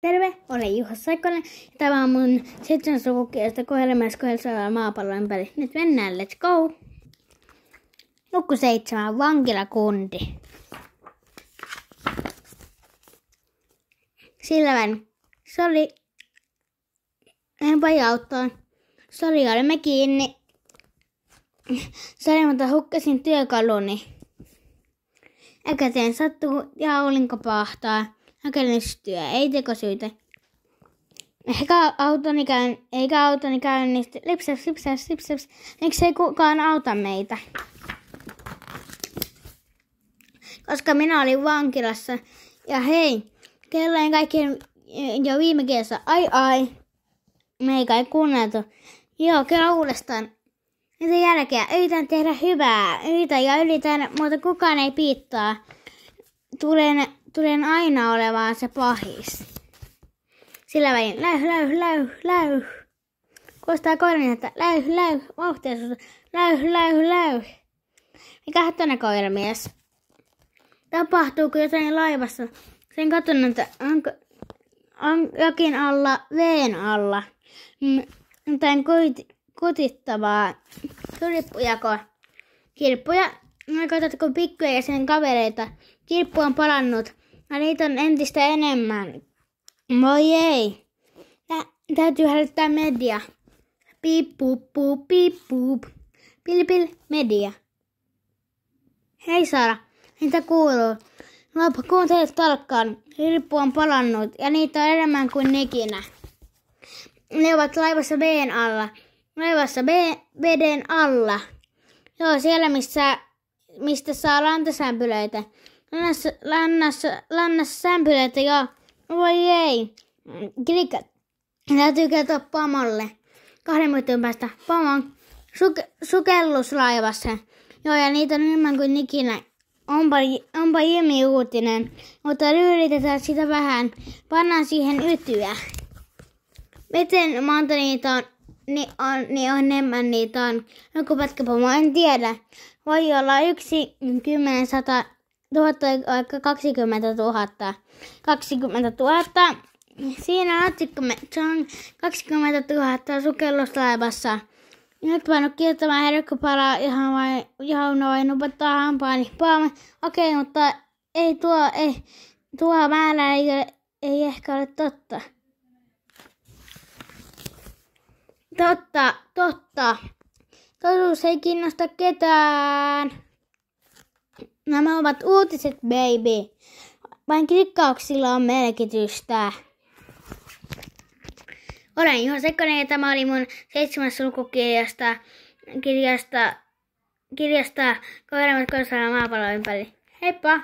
Terve, olen Juha Saikkonen ja tämä on mun 7. lukukirjasta kohdelemäiskohdella maapallon ympäri. Nyt mennään, let's go! Luku 7, vankilakundi. Silvän, sori, en voi auttaa. Sori, olemme kiinni. Sori, mutta hukkasin työkaluni. Ekäteen sattuu ja aurinko pahtaa. Hakemustyö, ei tekosyitä. Eikä autoni käynnisty. Lipsaps. Miksei kukaan auta meitä? Koska minä olin vankilassa. Ja hei, kelloin kaikki jo viime kesä. Ai. Me ei kai kuunneltu. Joo, kyllä uudestaan. Mitä jälkeä? Yritän tehdä hyvää. Yritän, mutta kukaan ei piittaa. Tulen aina olevaan se pahis. Sillä välin läy. Kuulostaa koiran, että läy. Vauhtiasuus. Läy. Mikä tuonne koiramies? Tapahtuuko jotain laivassa? Sen katson, että on jokin alla, veen alla. Jotain kutittavaa. Kirppuja. Katsotko pikkuja ja sen kavereita? Kirppu on palannut. Ja niitä on entistä enemmän. Voi ei. Täytyy hälyttää media. Piip puup. Pil media. Hei Sara, mitä kuuluu? Kuuntele tarkkaan. Kirppu on palannut ja niitä on enemmän kuin ikinä. Ne ovat laivassa veden alla. Veden alla. Joo, siellä mistä saa lantasämpylöitä. Lannassa sämpylöitä, joo. Voi ei. Klikka. Täytyy kertoa pomolle. 2 minuutin päästä. Pomon sukelluslaivassa. Joo, ja niitä on enemmän kuin ikinä. Onpa jimi uutinen. Mutta yritetään sitä vähän. Pannaan siihen ytyä. Miten monta niitä on? Niin on enemmän niitä on. Joku pätkäpomo, en tiedä. Voi olla 1, 10, 100, 1000, 20 000. 20 000. Siinä on otsikko, se on 20 000 sukelluslaivassa. Nyt painu kiertämään herkkupalaa ihan vain upottaa hampaani. Okei, mutta tuo määrä ei ehkä ole totta. Totta. Totuus ei kiinnosta ketään. Nämä ovat uutiset, baby. Vain klikkauksilla on merkitystä. Olen Juha Saikkonen ja tämä oli mun 7. lukukirjasta kohdelemäiskohdalla maapallon ympäri. Heippa!